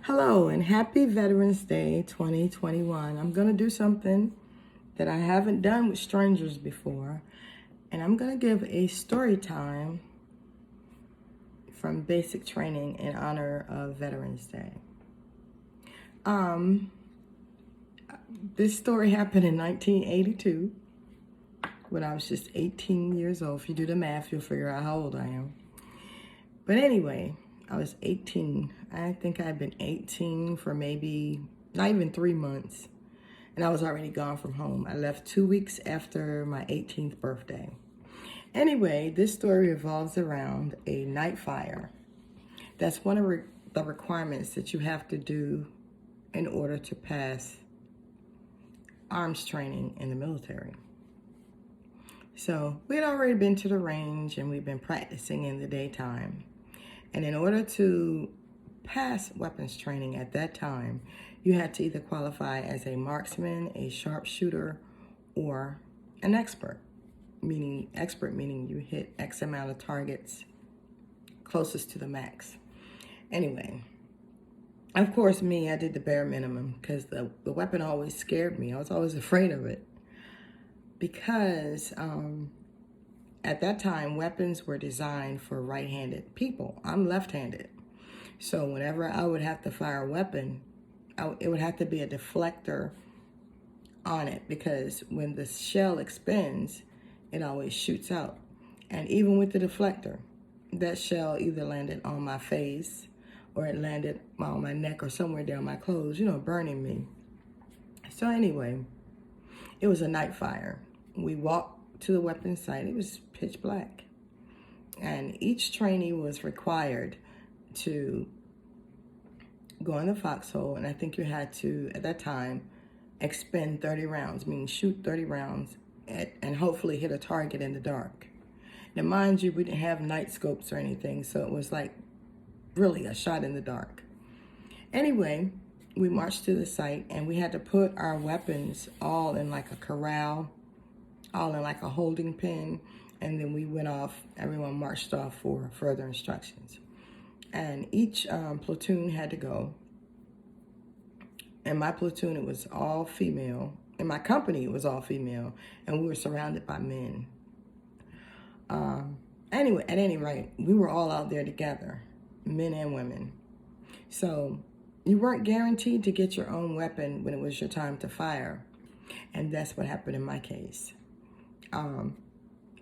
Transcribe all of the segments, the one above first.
Hello and happy Veterans Day 2021. I'm going to do something that I haven't done with strangers before, and I'm going to give a story time from basic training in honor of Veterans Day. Um, this story happened in 1982 when I was just 18 years old. If you do the math, you'll figure out how old I am. But anyway, I was 18. I think I'd been 18 for maybe not even 3 months. And I was already gone from home. I left 2 weeks after my 18th birthday. Anyway, this story revolves around a night fire. That's one of the requirements that you have to do in order to pass arms training in the military. So we had already been to the range and we've been practicing in the daytime. And in order to pass weapons training at that time, you had to either qualify as a marksman, a sharpshooter, or an expert. Meaning you hit X amount of targets closest to the max. Anyway, of course, I did the bare minimum because the weapon always scared me. I was always afraid of it because at that time, weapons were designed for right-handed people. I'm left-handed. So whenever I would have to fire a weapon, it would have to be a deflector on it because when the shell expends, it always shoots out. And even with the deflector, that shell either landed on my face or it landed on my neck or somewhere down my clothes, burning me. So anyway, it was a night fire. We walked to the weapon site. It was pitch black. And each trainee was required to go in the foxhole, and I think you had to, at that time, expend 30 rounds, meaning shoot 30 rounds and hopefully hit a target in the dark. Now, mind you, we didn't have night scopes or anything, so it was like really a shot in the dark. Anyway, we marched to the site, and we had to put our weapons all in like a corral, all in like a holding pen, and then we went off, everyone marched off for further instructions. And each platoon had to go. In my platoon, it was all female. In my company, it was all female, and we were surrounded by men. Anyway, at any rate, we were all out there together, men and women. So you weren't guaranteed to get your own weapon when it was your time to fire. And that's what happened in my case.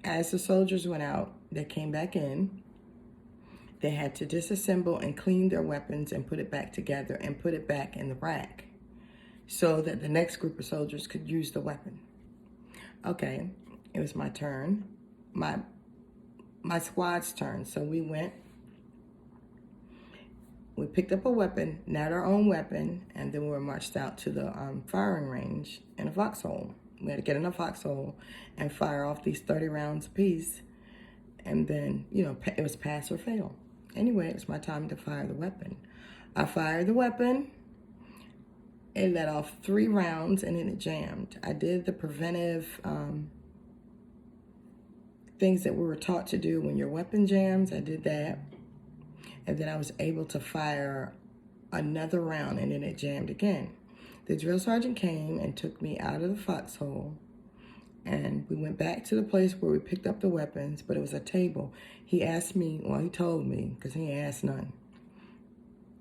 As the soldiers went out, they came back in. They had to disassemble and clean their weapons and put it back together and put it back in the rack so that the next group of soldiers could use the weapon. Okay, it was my turn, my squad's turn. So we picked up a weapon, not our own weapon, and then we were marched out to the firing range in a foxhole. We had to get in a foxhole and fire off these 30 rounds apiece. And then, it was pass or fail. Anyway, it was my time to fire the weapon. I fired the weapon. It let off 3 rounds and then it jammed. I did the preventive things that we were taught to do when your weapon jams. I did that. And then I was able to fire another round and then it jammed again. The drill sergeant came and took me out of the foxhole. And we went back to the place where we picked up the weapons, but it was a table. He told me, because he asked none.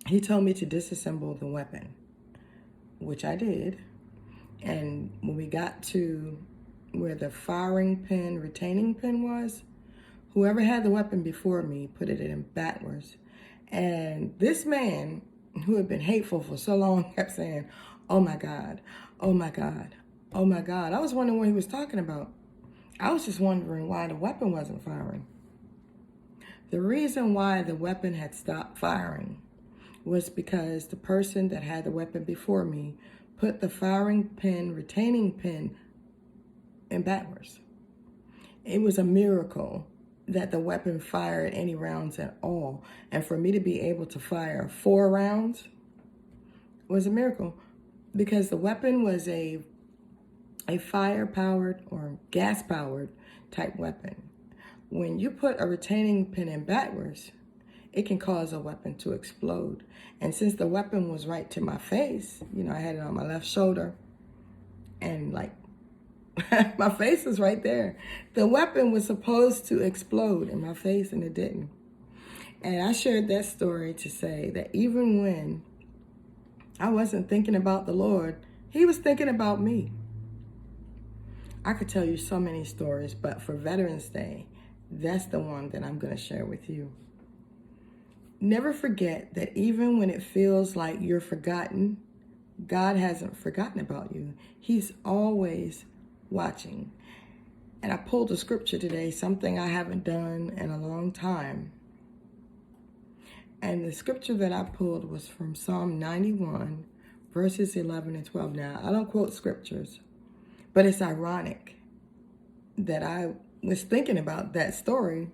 He told me to disassemble the weapon, which I did. And when we got to where the retaining pin was, whoever had the weapon before me put it in backwards. And this man, who had been hateful for so long, kept saying, "Oh my God, oh my God, oh my God." I was wondering what he was talking about. I was just wondering why the weapon wasn't firing. The reason why the weapon had stopped firing was because the person that had the weapon before me put the retaining pin in backwards. It was a miracle that the weapon fired any rounds at all. And for me to be able to fire 4 rounds was a miracle because the weapon was a fire-powered or gas-powered type weapon. When you put a retaining pin in backwards, it can cause a weapon to explode. And since the weapon was right to my face, I had it on my left shoulder, and like my face is right there. The weapon was supposed to explode in my face, and it didn't. And I shared that story to say that even when I wasn't thinking about the Lord, He was thinking about me. I could tell you so many stories, but for Veterans Day, that's the one that I'm going to share with you. Never forget that even when it feels like you're forgotten, God hasn't forgotten about you. He's always watching. And I pulled a scripture today, something I haven't done in a long time. And the scripture that I pulled was from Psalm 91, verses 11 and 12. Now, I don't quote scriptures, but it's ironic that I was thinking about that story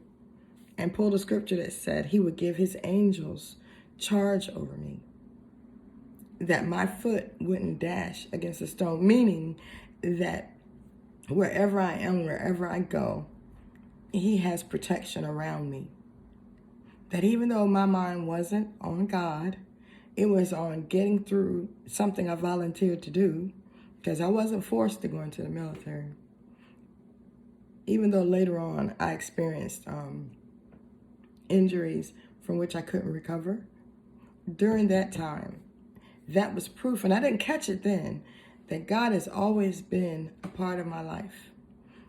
and pulled a scripture that said He would give His angels charge over me, that my foot wouldn't dash against a stone, meaning that wherever I am, wherever I go, He has protection around me. That even though my mind wasn't on God, it was on getting through something I volunteered to do, because I wasn't forced to go into the military. Even though later on I experienced injuries from which I couldn't recover, during that time, that was proof, and I didn't catch it then, that God has always been a part of my life,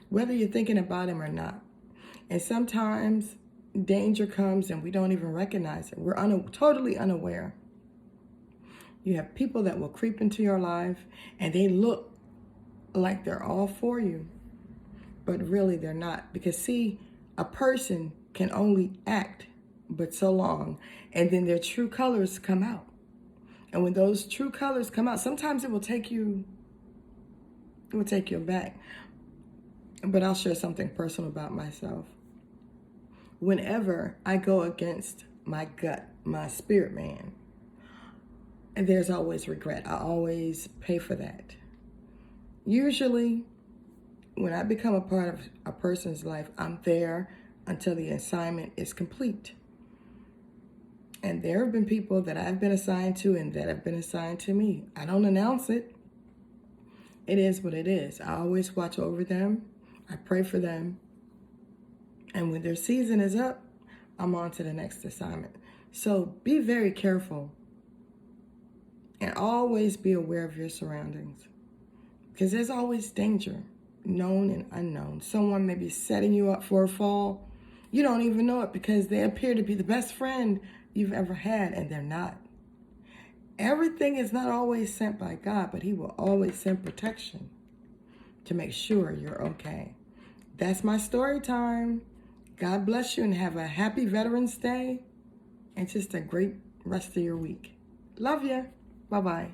whether you're thinking about Him or not. And sometimes danger comes and we don't even recognize it. We're totally unaware. You have people that will creep into your life and they look like they're all for you, but really they're not. Because see, a person can only act but so long, and then their true colors come out. And when those true colors come out, sometimes it will take you back. But I'll share something personal about myself. Whenever I go against my gut, my spirit man, and there's always regret. I always pay for that. Usually, when I become a part of a person's life, I'm there until the assignment is complete. And there have been people that I've been assigned to and that have been assigned to me. I don't announce it. It is what it is. I always watch over them. I pray for them. And when their season is up, I'm on to the next assignment. So be very careful and always be aware of your surroundings, because there's always danger, known and unknown. Someone may be setting you up for a fall. You don't even know it because they appear to be the best friend you've ever had, and they're not. Everything is not always sent by God, but He will always send protection to make sure you're okay. That's my story time. God bless you and have a happy Veterans Day and just a great rest of your week. Love you. Bye-bye.